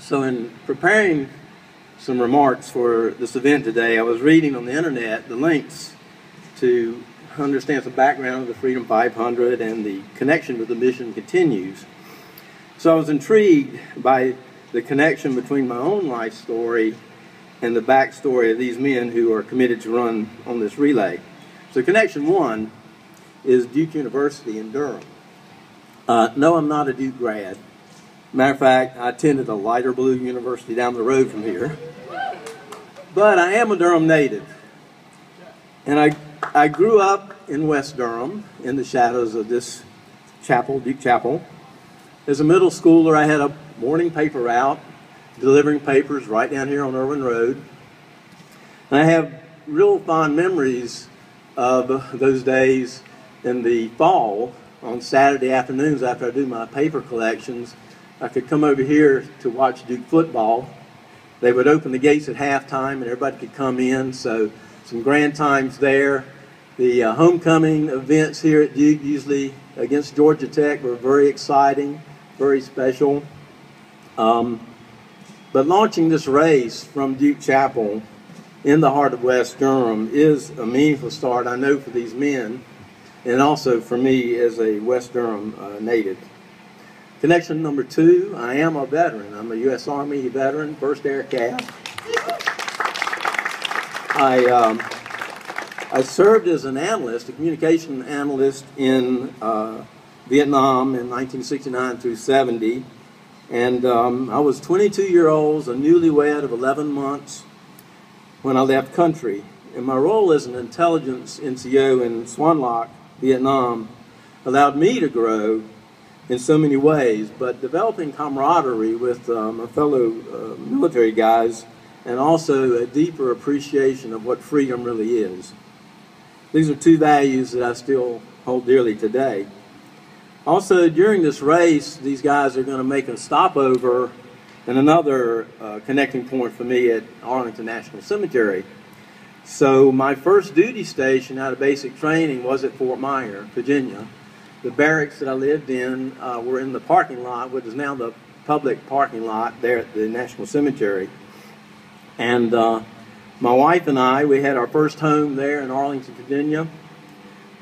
So in preparing some remarks for this event today, I was reading on the internet the links to understand some background of the Freedom 500 and the connection with the mission continues. So I was intrigued by the connection between my own life story and the backstory of these men who are committed to run on this relay. So connection one is Duke University in Durham. No, I'm not a Duke grad. Matter of fact, I attended a lighter blue university down the road from here. But I am a Durham native. And I grew up in West Durham in the shadows of this chapel, Duke Chapel. As a middle schooler, I had a morning paper route, delivering papers right down here on Irwin Road. And I have real fond memories of those days in the fall on Saturday afternoons after I do my paper collections. I could come over here to watch Duke football. They would open the gates at halftime and everybody could come in, so some grand times there. The homecoming events here at Duke, usually against Georgia Tech, were very exciting, very special. But launching this race from Duke Chapel in the heart of West Durham is a meaningful start, I know, for these men, and also for me as a West Durham native. Connection number two, I am a veteran. I'm a U.S. Army veteran, 1st Air Cav. I served as an analyst, a communication analyst in Vietnam in 1969 through 70. And I was 22-year-old, a newlywed of 11 months when I left country. And my role as an intelligence NCO in Swan Loc, Vietnam, allowed me to grow in so many ways, but developing camaraderie with my fellow military guys and also a deeper appreciation of what freedom really is. These are two values that I still hold dearly today. Also, during this race, these guys are going to make a stopover and another connecting point for me at Arlington National Cemetery. So my first duty station out of basic training was at Fort Myer, Virginia. The barracks that I lived in were in the parking lot, which is now the public parking lot there at the National Cemetery. And my wife and I, we had our first home there in Arlington, Virginia.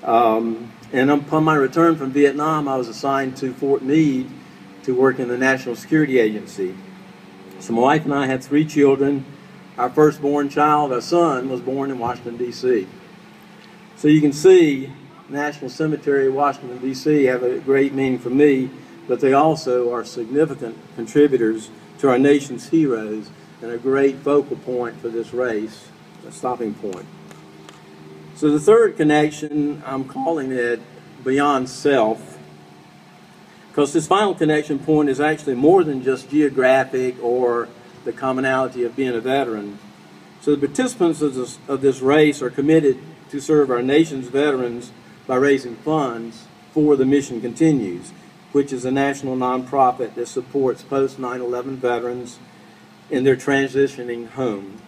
And upon my return from Vietnam, I was assigned to Fort Meade to work in the National Security Agency. So my wife and I had 3 children. Our firstborn child, our son, was born in Washington, D.C. So you can see National Cemetery, Washington, D.C. have a great meaning for me, but they also are significant contributors to our nation's heroes and a great focal point for this race, a stopping point. So the third connection, I'm calling it beyond self, because this final connection point is actually more than just geographic or the commonality of being a veteran. So the participants of this race are committed to serve our nation's veterans by raising funds for the Mission Continues, which is a national nonprofit that supports post-9/11 veterans in their transitioning home.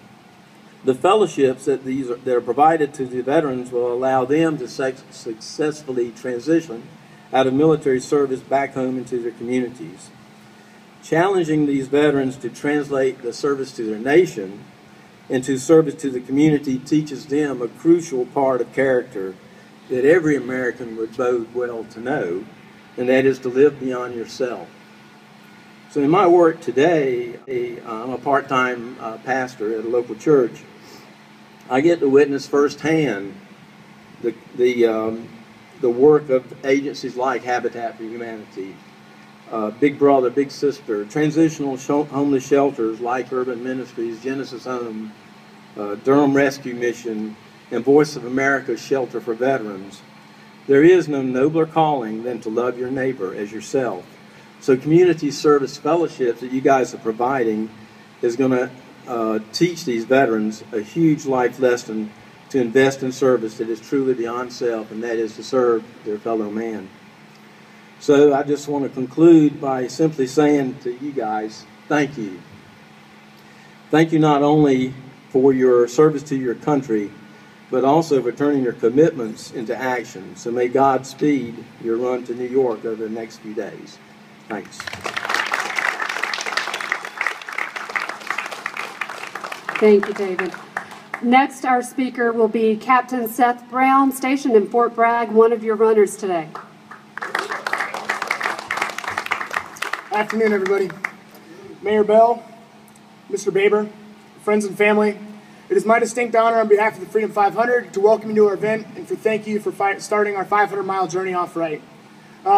The fellowships that are provided to the veterans will allow them to successfully transition out of military service back home into their communities. Challenging these veterans to translate the service to their nation into service to the community teaches them a crucial part of character that every American would bode well to know, and that is to live beyond yourself. So in my work today, I'm a part-time pastor at a local church. I get to witness firsthand the work of agencies like Habitat for Humanity, Big Brother, Big Sister, transitional homeless shelters like Urban Ministries, Genesis Home, Durham Rescue Mission, and Voice of America's Shelter for Veterans. There is no nobler calling than to love your neighbor as yourself. So community service fellowships that you guys are providing is going to teach these veterans a huge life lesson to invest in service that is truly beyond self, and that is to serve their fellow man. So I just want to conclude by simply saying to you guys, thank you. Thank you not only for your service to your country, but also for turning your commitments into action. So may God speed your run to New York over the next few days. Thanks. Thank you, David. Next, our speaker will be Captain Seth Brown, stationed in Fort Bragg, one of your runners today. Afternoon, everybody. Mayor Bell, Mr. Barber, friends and family, it is my distinct honor on behalf of the Freedom 500 to welcome you to our event and to thank you for starting our 500-mile journey off right.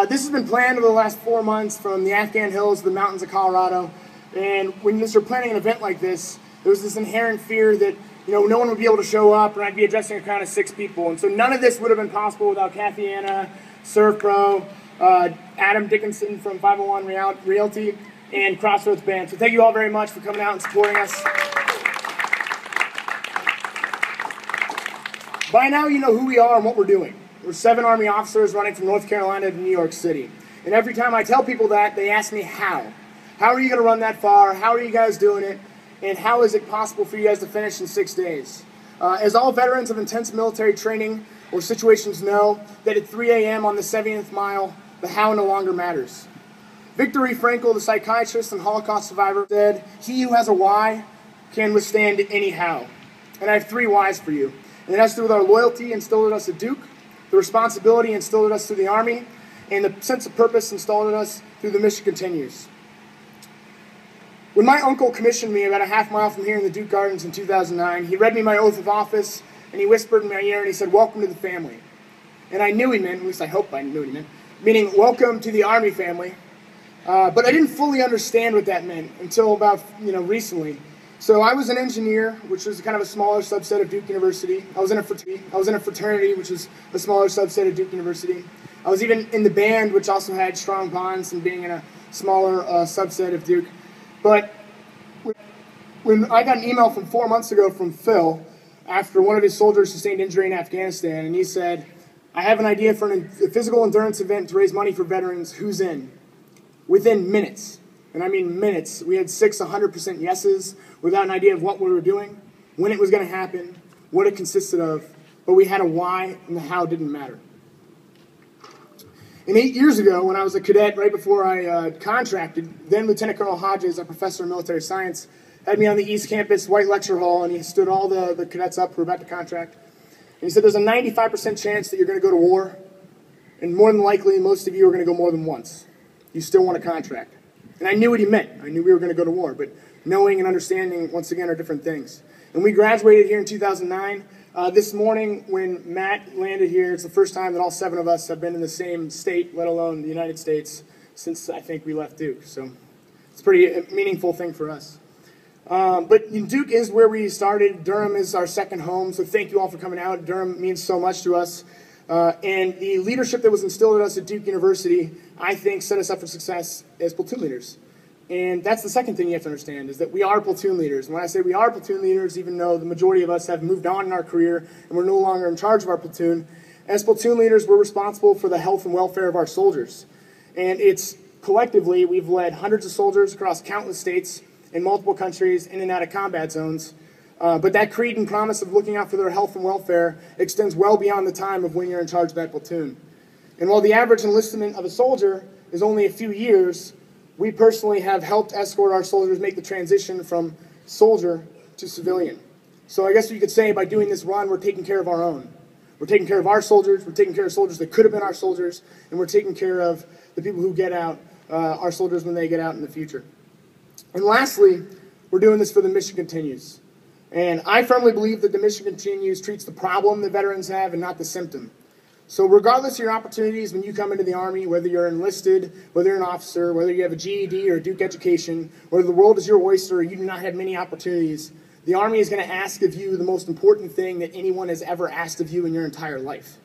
This has been planned over the last 4 months from the Afghan hills to the mountains of Colorado. And when you start planning an event like this, there was this inherent fear that no one would be able to show up and I'd be addressing a crowd of 6 people. And so none of this would have been possible without Cathy, Surf Pro, Adam Dickinson from 501 Realty, and Crossroads Band. So thank you all very much for coming out and supporting us. By now you know who we are and what we're doing. We're 7 Army officers running from North Carolina to New York City. And every time I tell people that, they ask me how. How are you going to run that far? How are you guys doing it? And how is it possible for you guys to finish in 6 days? As all veterans of intense military training or situations know, that at 3 a.m. on the 70th mile, the how no longer matters. Viktor E. Frankl, the psychiatrist and Holocaust survivor, said, "He who has a why can withstand any how." And I have 3 whys for you. And it has to do with our loyalty instilled in us at Duke, the responsibility instilled in us through the Army, and the sense of purpose installed in us through the mission continues. When my uncle commissioned me about a half mile from here in the Duke Gardens in 2009, he read me my oath of office, and he whispered in my ear, and he said, "Welcome to the family." And I knew he meant, at least I hope I knew what he meant, meaning welcome to the Army family. But I didn't fully understand what that meant until about recently. So I was an engineer, which was kind of a smaller subset of Duke University. I was in a fraternity, which is a smaller subset of Duke University. I was even in the band, which also had strong bonds and being in a smaller subset of Duke. But when I got an email from 4 months ago from Phil, after one of his soldiers sustained injury in Afghanistan, and he said, "I have an idea for a physical endurance event to raise money for veterans. Who's in?" Within minutes. And I mean minutes. We had 100% yeses without an idea of what we were doing, when it was going to happen, what it consisted of, but we had a why and the how didn't matter. And 8 years ago, when I was a cadet, right before I contracted, then Lieutenant Colonel Hodges, our professor of military science, had me on the East Campus White Lecture Hall, and he stood all the cadets up who were about to contract. And he said, "There's a 95% chance that you're going to go to war, and more than likely, most of you are going to go more than once. You still want a contract." And I knew what he meant. I knew we were going to go to war, but knowing and understanding, once again, are different things. And we graduated here in 2009. This morning, when Matt landed here, it's the first time that all 7 of us have been in the same state, let alone the United States, since I think we left Duke. So it's a pretty meaningful thing for us. But Duke is where we started. Durham is our second home, so thank you all for coming out. Durham means so much to us. And the leadership that was instilled in us at Duke University, I think, set us up for success as platoon leaders. And that's the second thing you have to understand, is that we are platoon leaders. And when I say we are platoon leaders, even though the majority of us have moved on in our career and we're no longer in charge of our platoon, as platoon leaders, we're responsible for the health and welfare of our soldiers. And it's collectively, we've led hundreds of soldiers across countless states in multiple countries in and out of combat zones. But that creed and promise of looking out for their health and welfare extends well beyond the time of when you're in charge of that platoon. And while the average enlistment of a soldier is only a few years, we personally have helped escort our soldiers make the transition from soldier to civilian. So I guess you could say by doing this run, we're taking care of our own. We're taking care of our soldiers, we're taking care of soldiers that could have been our soldiers, and we're taking care of the people who get out, our soldiers when they get out in the future. And lastly, we're doing this for the mission continues. And I firmly believe that the mission continues treats the problem that veterans have and not the symptom. So regardless of your opportunities when you come into the Army, whether you're enlisted, whether you're an officer, whether you have a GED or a Duke education, whether the world is your oyster or you do not have many opportunities, the Army is going to ask of you the most important thing that anyone has ever asked of you in your entire life.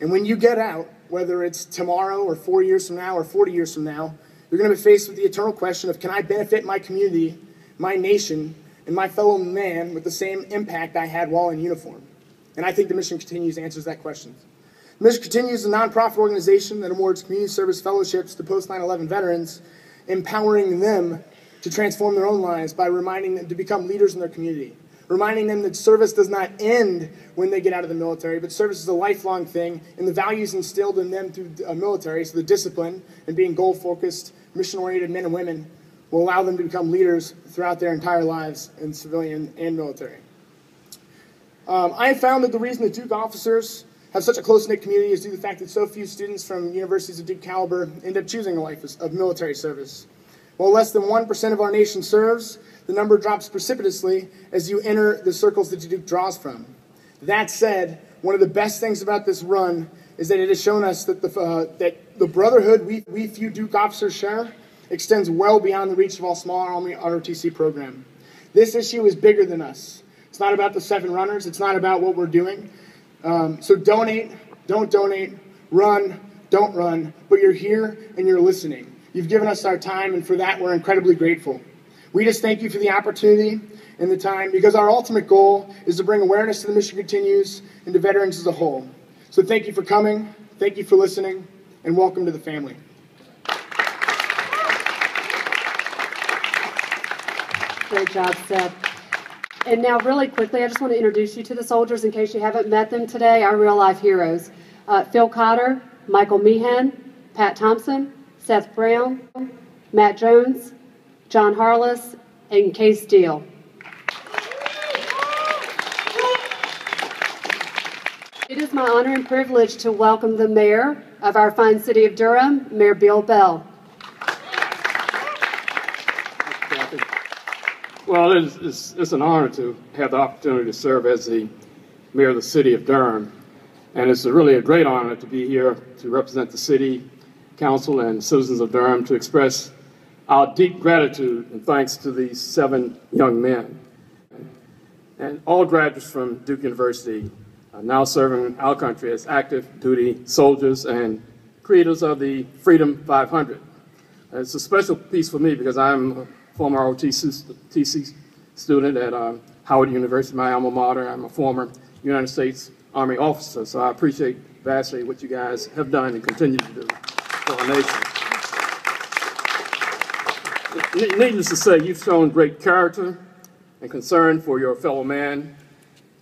And when you get out, whether it's tomorrow or 4 years from now or 40 years from now, you're going to be faced with the eternal question of, can I benefit my community, my nation, and my fellow man with the same impact I had while in uniform? And I think the Mission Continues answers that question. The Mission Continues is a nonprofit organization that awards community service fellowships to post-9/11 veterans, empowering them to transform their own lives by reminding them to become leaders in their community, reminding them that service does not end when they get out of the military, but service is a lifelong thing, and the values instilled in them through the military, so the discipline and being goal-focused, mission-oriented men and women, will allow them to become leaders throughout their entire lives in civilian and military. I have found that the reason that Duke officers have such a close-knit community is due to the fact that so few students from universities of Duke caliber end up choosing a life of military service. While less than 1% of our nation serves, the number drops precipitously as you enter the circles that Duke draws from. That said, one of the best things about this run is that it has shown us that the brotherhood we few Duke officers share extends well beyond the reach of all small Army ROTC program. This issue is bigger than us. It's not about the 7 runners. It's not about what we're doing. So donate, don't donate, run, don't run, but you're here and you're listening. You've given us our time, and for that we're incredibly grateful. We just thank you for the opportunity and the time, because our ultimate goal is to bring awareness to the mission continues and to veterans as a whole. So thank you for coming, thank you for listening, and welcome to the family. Great job, Seth. And now really quickly, I just want to introduce you to the soldiers in case you haven't met them today, our real-life heroes. Phil Cotter, Michael Meehan, Pat Thompson, Seth Brown, Matt Jones, John Harless, and Kay Steele. It is my honor and privilege to welcome the mayor of our fine city of Durham, Mayor Bill Bell. Cathy. Well, it's an honor to have the opportunity to serve as the mayor of the city of Durham. And it's really a great honor to be here to represent the city council and citizens of Durham to express our deep gratitude and thanks to these 7 young men. And all graduates from Duke University are now serving our country as active duty soldiers and creators of the Freedom 500. It's a special piece for me because I'm a former ROTC student at Howard University, my alma mater. I'm a former United States Army officer, so I appreciate vastly what you guys have done and continue to do for our nation. Needless to say, you've shown great character and concern for your fellow man.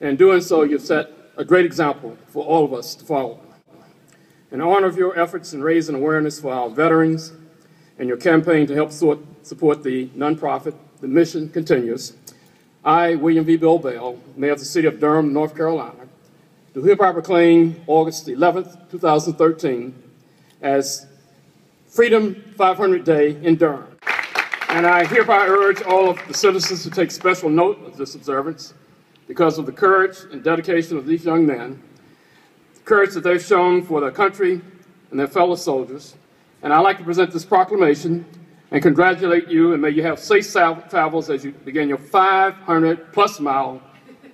In doing so, you've set a great example for all of us to follow. In honor of your efforts in raising awareness for our veterans and your campaign to help support the nonprofit, The Mission Continues, I, William V. Bill Bell, Mayor of the City of Durham, North Carolina, do hereby proclaim August 11th, 2013 as Freedom 500 Day in Durham. And I hereby urge all of the citizens to take special note of this observance because of the courage and dedication of these young men, the courage that they've shown for their country and their fellow soldiers. And I'd like to present this proclamation and congratulate you, and may you have safe travels as you begin your 500-plus mile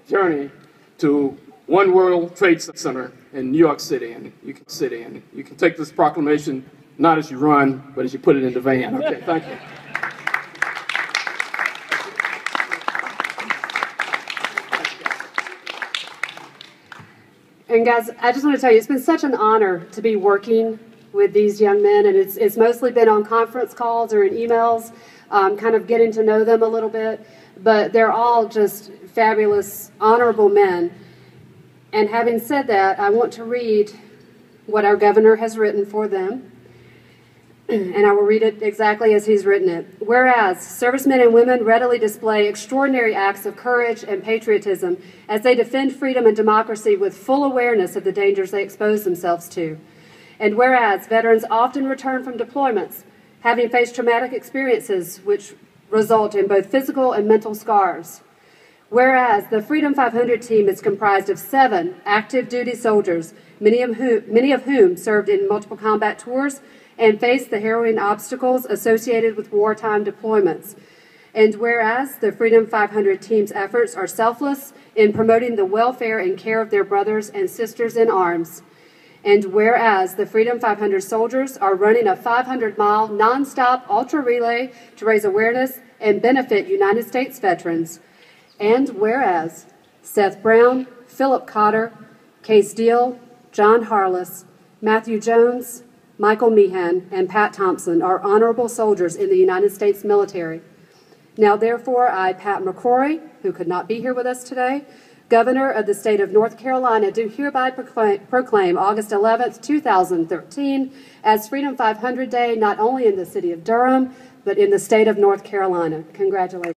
journey to One World Trade Center in New York City. And you can take this proclamation not as you run, but as you put it in the van. Okay, thank you. And guys, I just want to tell you, it's been such an honor to be working with these young men, and it's mostly been on conference calls or in emails, kind of getting to know them a little bit, but they're all just fabulous, honorable men. And having said that, I want to read what our governor has written for them, and I will read it exactly as he's written it. Whereas servicemen and women readily display extraordinary acts of courage and patriotism as they defend freedom and democracy with full awareness of the dangers they expose themselves to. And whereas veterans often return from deployments, having faced traumatic experiences which result in both physical and mental scars. Whereas the Freedom 500 team is comprised of 7 active duty soldiers, many of whom served in multiple combat tours and faced the harrowing obstacles associated with wartime deployments. And whereas the Freedom 500 team's efforts are selfless in promoting the welfare and care of their brothers and sisters in arms. And whereas the Freedom 500 soldiers are running a 500-mile nonstop ultra relay to raise awareness and benefit United States veterans. And whereas Seth Brown, Philip Cotter, Kay Steele, John Harless, Matthew Jones, Michael Meehan, and Pat Thompson are honorable soldiers in the United States military. Now, therefore, I, Pat McCrory, who could not be here with us today, Governor of the state of North Carolina, do hereby proclaim August 11th, 2013 as Freedom 500 Day, not only in the city of Durham, but in the state of North Carolina. Congratulations.